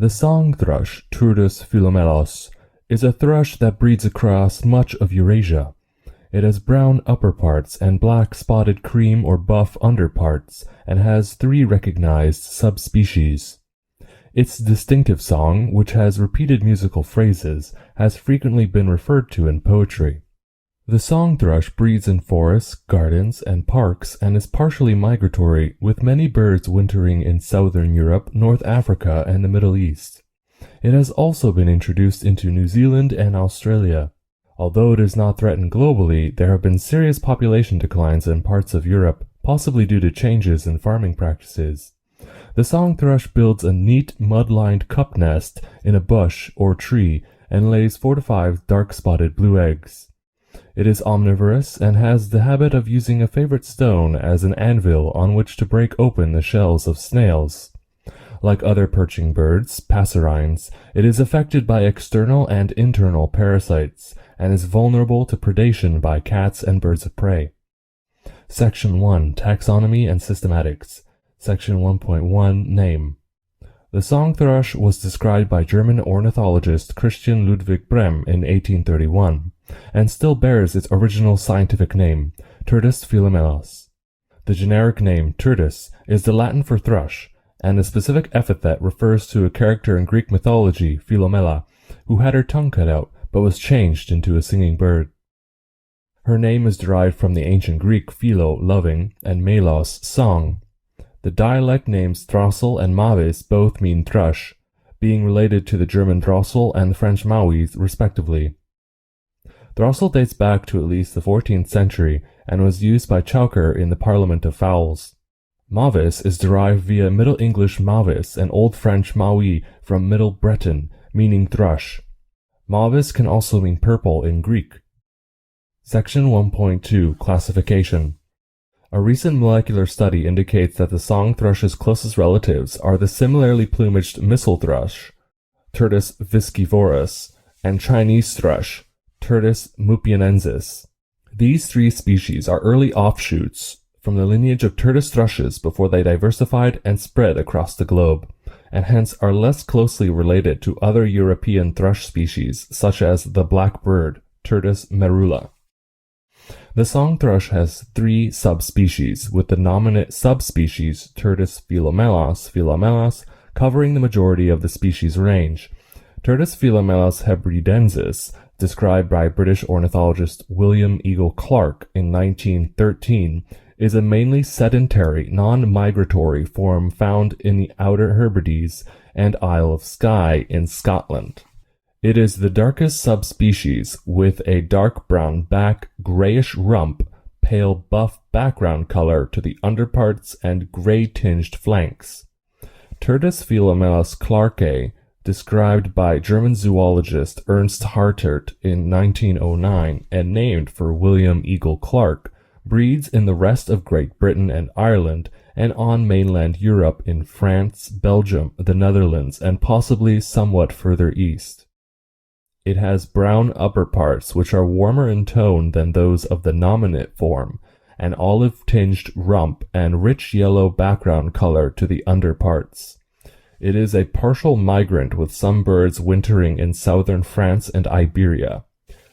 The song thrush, Turdus Philomelos, is a thrush that breeds across much of Eurasia. It has brown upperparts and black spotted cream or buff underparts, and has 3 recognized subspecies. Its distinctive song, which has repeated musical phrases, has frequently been referred to in poetry. The song thrush breeds in forests, gardens, and parks, and is partially migratory, with many birds wintering in southern Europe, North Africa, and the Middle East. It has also been introduced into New Zealand and Australia. Although it is not threatened globally, there have been serious population declines in parts of Europe, possibly due to changes in farming practices. The song thrush builds a neat, mud-lined cup nest in a bush or tree and lays 4 to 5 dark-spotted blue eggs. It is omnivorous and has the habit of using a favorite stone as an anvil on which to break open the shells of snails. Like other perching birds, passerines, it is affected by external and internal parasites, and is vulnerable to predation by cats and birds of prey. Section 1. Taxonomy and Systematics. Section 1.1. Name. The song thrush was described by German ornithologist Christian Ludwig Brehm in 1831, and still bears its original scientific name, Turdus Philomelos. The generic name, Turdus, is the Latin for thrush, and the specific epithet refers to a character in Greek mythology, Philomela, who had her tongue cut out, but was changed into a singing bird. Her name is derived from the ancient Greek philo, loving, and melos, song. The dialect names Throssel and Mavis both mean thrush, being related to the German Drossel and the French Mauis, respectively. Throssel dates back to at least the 14th century and was used by Chaucer in the Parliament of Fowls. Mavis is derived via Middle English Mavis and Old French Maui from Middle Breton, meaning thrush. Mavis can also mean purple in Greek. Section 1.2. Classification. A recent molecular study indicates that the song thrush's closest relatives are the similarly plumaged missel thrush, Turdus viscivorus, and Chinese thrush, Turdus mupianensis. These 3 species are early offshoots from the lineage of Turdus thrushes before they diversified and spread across the globe, and hence are less closely related to other European thrush species such as the blackbird, Turdus merula. The song thrush has 3 subspecies, with the nominate subspecies Turdus philomelos covering the majority of the species range. Turdus philomelos hebridensis, described by British ornithologist William Eagle Clark in 1913, is a mainly sedentary, non-migratory form found in the Outer Hebrides and Isle of Skye in Scotland. It is the darkest subspecies, with a dark brown back, grayish rump, pale buff background color to the underparts, and gray-tinged flanks. Turdus Philomelos clarke, described by German zoologist Ernst Hartert in 1909 and named for William Eagle Clark, breeds in the rest of Great Britain and Ireland and on mainland Europe in France, Belgium, the Netherlands, and possibly somewhat further east. It has brown upperparts which are warmer in tone than those of the nominate form, an olive-tinged rump and rich yellow background color to the underparts. It is a partial migrant with some birds wintering in southern France and Iberia.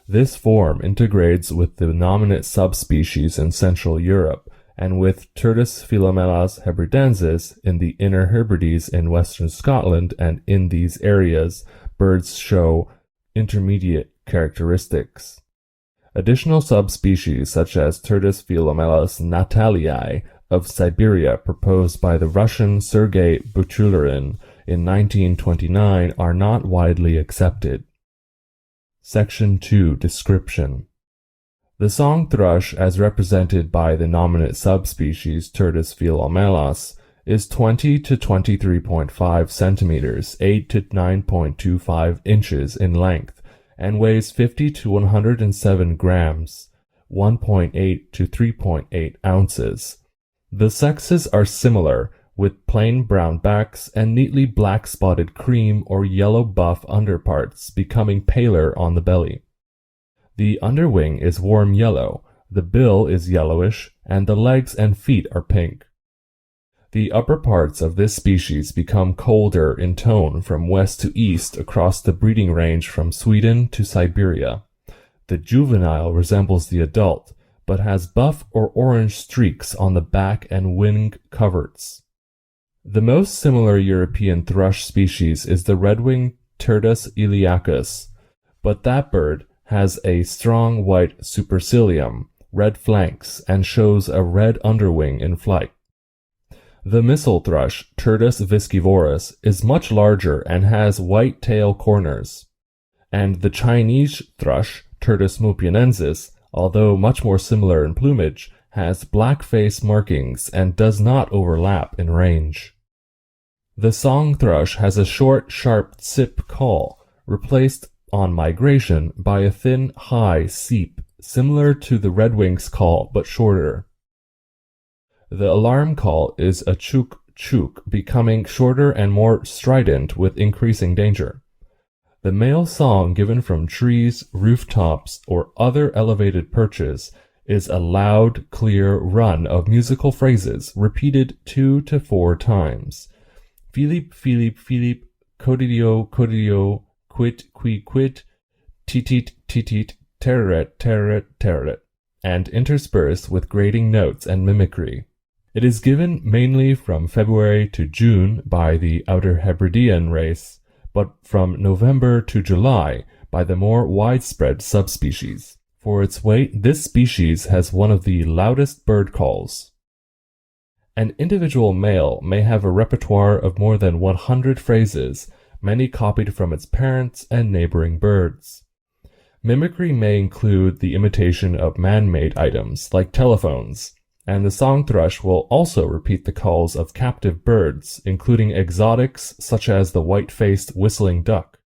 This form integrates with the nominate subspecies in Central Europe, and with Turdus Philomelos hebridensis in the Inner Hebrides in western Scotland, and in these areas, birds show intermediate characteristics. Additional subspecies such as Turdus Philomelos natalii of Siberia, proposed by the Russian Sergei Buchulerin in 1929, are not widely accepted. Section 2. Description. The song thrush, as represented by the nominate subspecies Turdus Philomelos, is 20 to 23.5 centimeters, 8 to 9.25 inches in length, and weighs 50 to 107 grams, 1.8 to 3.8 ounces. The sexes are similar, with plain brown backs and neatly black-spotted cream or yellow-buff underparts becoming paler on the belly. The underwing is warm yellow, the bill is yellowish, and the legs and feet are pink. The upper parts of this species become colder in tone from west to east across the breeding range from Sweden to Siberia. The juvenile resembles the adult, but has buff or orange streaks on the back and wing coverts. The most similar European thrush species is the red-winged Turdus iliacus, but that bird has a strong white supercilium, red flanks, and shows a red underwing in flight. The missile thrush, Turdus viscivorus, is much larger and has white tail corners. And the Chinese thrush, Turdus mupianensis, although much more similar in plumage, has black face markings and does not overlap in range. The song thrush has a short, sharp sip call, replaced on migration by a thin, high seep, similar to the redwing's call but shorter. The alarm call is a chook chook, becoming shorter and more strident with increasing danger. The male song given from trees, rooftops, or other elevated perches is a loud, clear run of musical phrases repeated 2 to 4 times. Philip, Philip, Philip, codidio, codidio, quit, qui, quit, titit, titit, terret, terret, terret, and interspersed with grating notes and mimicry. It is given mainly from February to June by the Outer Hebridean race, but from November to July by the more widespread subspecies. For its weight, this species has one of the loudest bird calls. An individual male may have a repertoire of more than 100 phrases, many copied from its parents and neighboring birds. Mimicry may include the imitation of man-made items like telephones, and the song thrush will also repeat the calls of captive birds, including exotics such as the white-faced whistling duck.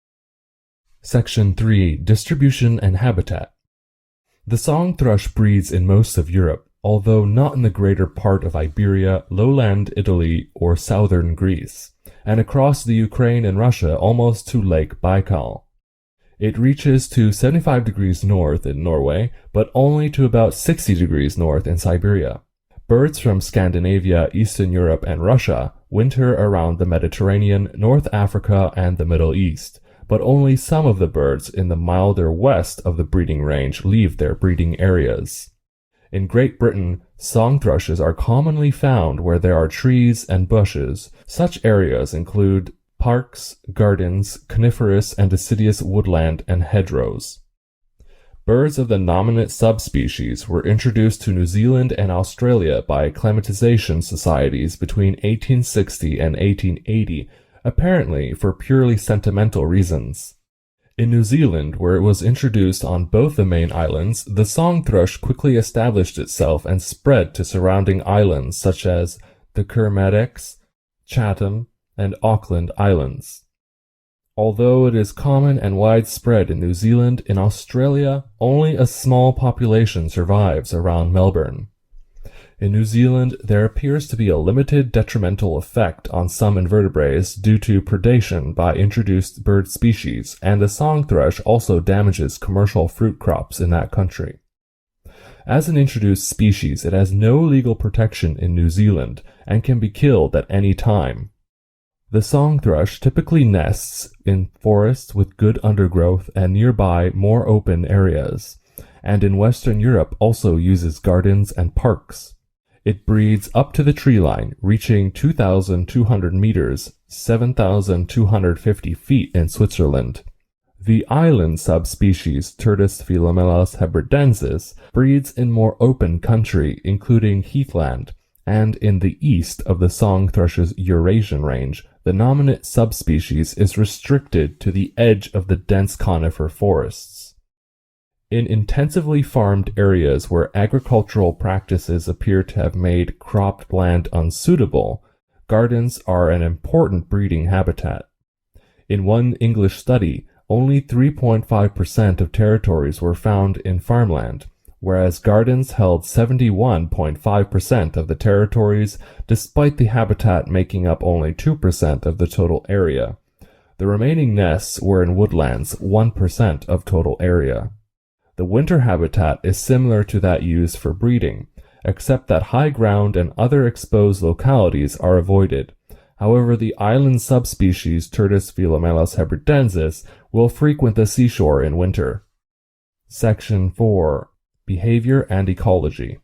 Section 3. Distribution and Habitat. The song thrush breeds in most of Europe, although not in the greater part of Iberia, lowland Italy, or southern Greece, and across the Ukraine and Russia almost to Lake Baikal. It reaches to 75 degrees north in Norway, but only to about 60 degrees north in Siberia. Birds from Scandinavia, Eastern Europe, and Russia winter around the Mediterranean, North Africa, and the Middle East, but only some of the birds in the milder west of the breeding range leave their breeding areas. In Great Britain, song thrushes are commonly found where there are trees and bushes. Such areas include parks, gardens, coniferous and deciduous woodland, and hedgerows. Birds of the nominate subspecies were introduced to New Zealand and Australia by acclimatization societies between 1860 and 1880, apparently for purely sentimental reasons. In New Zealand, where it was introduced on both the main islands, the song thrush quickly established itself and spread to surrounding islands such as the Kermadec, Chatham, and Auckland Islands. Although it is common and widespread in New Zealand, in Australia, only a small population survives around Melbourne. In New Zealand, there appears to be a limited detrimental effect on some invertebrates due to predation by introduced bird species, and the song thrush also damages commercial fruit crops in that country. As an introduced species, it has no legal protection in New Zealand and can be killed at any time. The song thrush typically nests in forests with good undergrowth and nearby more open areas, and in Western Europe also uses gardens and parks. It breeds up to the tree line, reaching 2,200 meters, 7,250 feet in Switzerland. The island subspecies Turdus Philomelos hebridensis breeds in more open country, including heathland, and in the east of the song thrush's Eurasian range, the nominate subspecies is restricted to the edge of the dense conifer forests. In intensively farmed areas where agricultural practices appear to have made cropped land unsuitable, gardens are an important breeding habitat. In one English study, only 3.5% of territories were found in farmland, whereas gardens held 71.5% of the territories, despite the habitat making up only 2% of the total area. The remaining nests were in woodlands, 1% of total area. The winter habitat is similar to that used for breeding, except that high ground and other exposed localities are avoided. However, the island subspecies Turdus Philomelos hebridensis will frequent the seashore in winter. Section 4. Behavior and Ecology.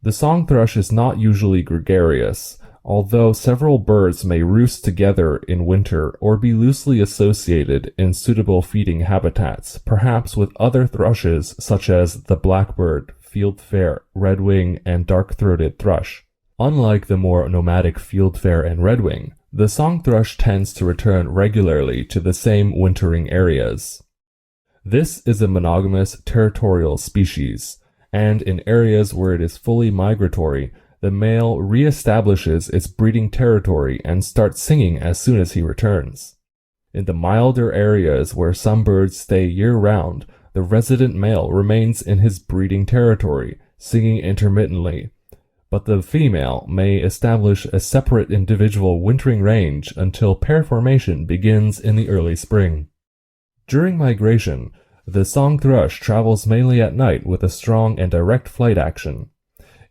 The song thrush is not usually gregarious, although several birds may roost together in winter or be loosely associated in suitable feeding habitats, perhaps with other thrushes such as the blackbird, fieldfare, redwing, and dark-throated thrush. Unlike the more nomadic fieldfare and redwing, the song thrush tends to return regularly to the same wintering areas. This is a monogamous territorial species, and in areas where it is fully migratory, the male re-establishes its breeding territory and starts singing as soon as he returns. In the milder areas where some birds stay year-round, the resident male remains in his breeding territory, singing intermittently, but the female may establish a separate individual wintering range until pair formation begins in the early spring. During migration, the song thrush travels mainly at night with a strong and direct flight action.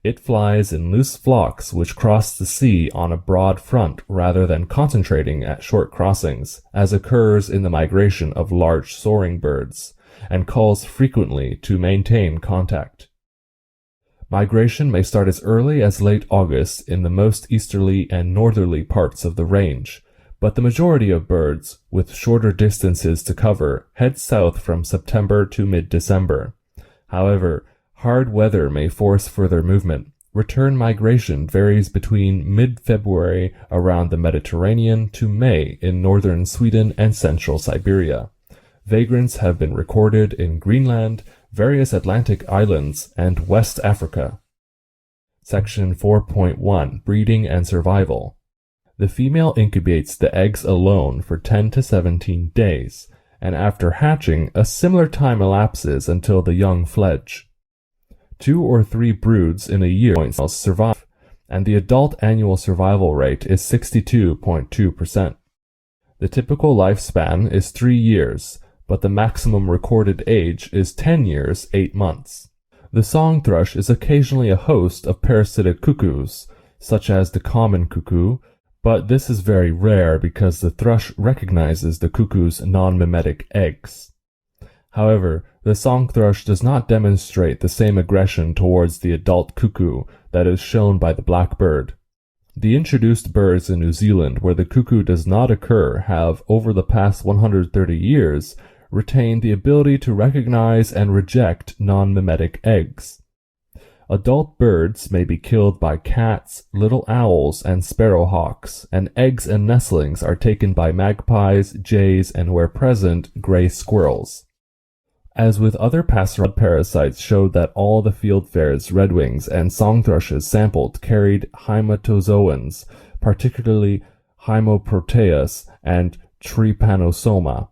It flies in loose flocks which cross the sea on a broad front rather than concentrating at short crossings, as occurs in the migration of large soaring birds, and calls frequently to maintain contact. Migration may start as early as late August in the most easterly and northerly parts of the range, but the majority of birds, with shorter distances to cover, head south from September to mid-December. However, hard weather may force further movement. Return migration varies between mid-February around the Mediterranean to May in northern Sweden and central Siberia. Vagrants have been recorded in Greenland, various Atlantic islands, and West Africa. Section 4.1. Breeding and Survival. The female incubates the eggs alone for 10 to 17 days, and after hatching, a similar time elapses until the young fledge. 2 or 3 broods in a year survive, and the adult annual survival rate is 62.2%. The typical lifespan is 3 years, but the maximum recorded age is 10 years, 8 months. The song thrush is occasionally a host of parasitic cuckoos, such as the common cuckoo, but this is very rare because the thrush recognizes the cuckoo's non-mimetic eggs. However, the song thrush does not demonstrate the same aggression towards the adult cuckoo that is shown by the blackbird. The introduced birds in New Zealand where the cuckoo does not occur have, over the past 130 years, retained the ability to recognize and reject non-mimetic eggs. Adult birds may be killed by cats, little owls, and sparrowhawks, and eggs and nestlings are taken by magpies, jays, and where present, gray squirrels. As with other passerine parasites showed that all the fieldfares, redwings, and song thrushes sampled carried hematozoans, particularly Hymoproteus and Trypanosoma.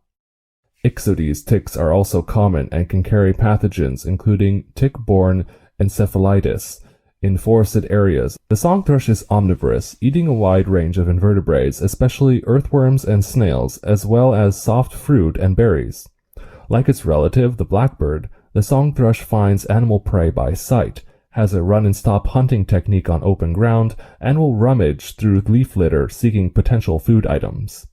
Ixodes ticks are also common and can carry pathogens including tick-borne encephalitis. In forested areas, the song thrush is omnivorous, eating a wide range of invertebrates, especially earthworms and snails, as well as soft fruit and berries. Like its relative, the blackbird, the song thrush finds animal prey by sight, has a run-and-stop hunting technique on open ground, and will rummage through leaf litter seeking potential food items.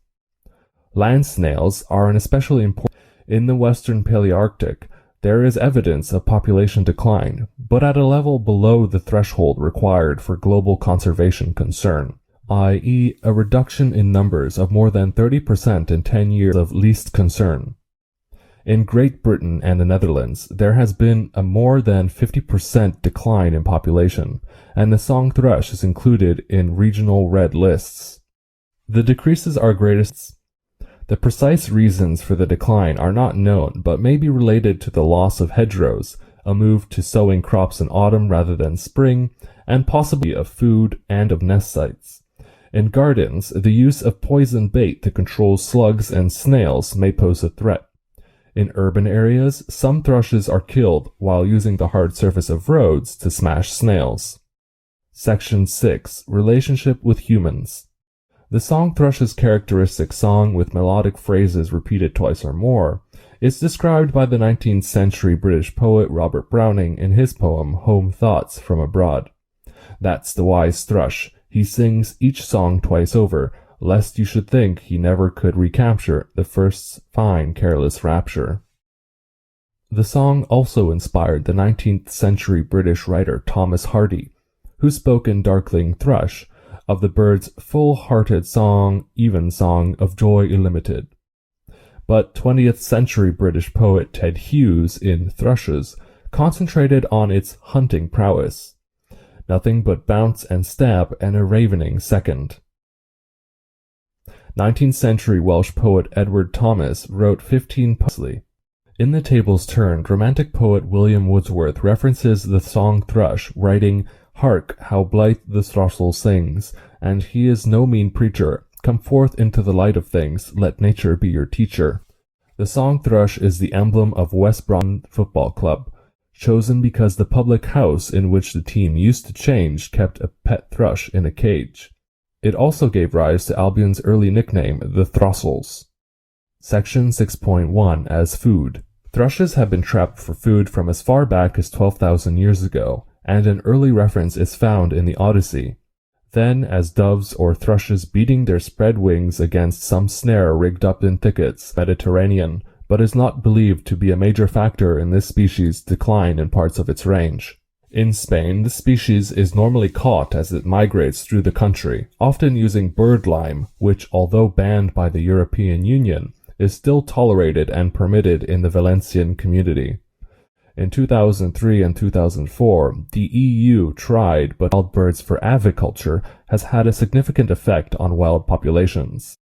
Land snails are an especially important. In the Western Palearctic, there is evidence of population decline, but at a level below the threshold required for global conservation concern, i.e., a reduction in numbers of more than 30% in 10 years of least concern. In Great Britain and the Netherlands, there has been a more than 50% decline in population, and the song thrush is included in regional red lists. The decreases are greatest. The precise reasons for the decline are not known, but may be related to the loss of hedgerows, a move to sowing crops in autumn rather than spring, and possibly of food and of nest sites. In gardens, the use of poison bait to control slugs and snails may pose a threat. In urban areas, some thrushes are killed while using the hard surface of roads to smash snails. Section 6. Relationship with humans. The song thrush's characteristic song with melodic phrases repeated twice or more is described by the 19th century British poet Robert Browning in his poem Home Thoughts from Abroad. That's the wise thrush. He sings each song twice over, lest you should think he never could recapture the first's fine careless rapture. The song also inspired the 19th century British writer Thomas Hardy, who spoke in Darkling Thrush of the bird's full-hearted song, even song of joy illimited. But 20th century British poet Ted Hughes in Thrushes concentrated on its hunting prowess. Nothing but bounce and stab and a ravening second. 19th century Welsh poet Edward Thomas wrote 15 poems. In The Tables Turned, Romantic poet William Wordsworth references the song thrush, writing, "Hark, how blithe the throstle sings, and he is no mean preacher. Come forth into the light of things, let nature be your teacher." The song thrush is the emblem of West Brom Football Club, chosen because the public house in which the team used to change kept a pet thrush in a cage. It also gave rise to Albion's early nickname, the Throstles. Section 6.1 as food. Thrushes have been trapped for food from as far back as 12,000 years ago, and an early reference is found in the Odyssey. Then, as doves or thrushes beating their spread wings against some snare rigged up in thickets, Mediterranean, but is not believed to be a major factor in this species' decline in parts of its range. In Spain, the species is normally caught as it migrates through the country, often using bird lime, which, although banned by the European Union, is still tolerated and permitted in the Valencian community. In 2003 and 2004, the EU tried, but wild birds for aviculture has had a significant effect on wild populations.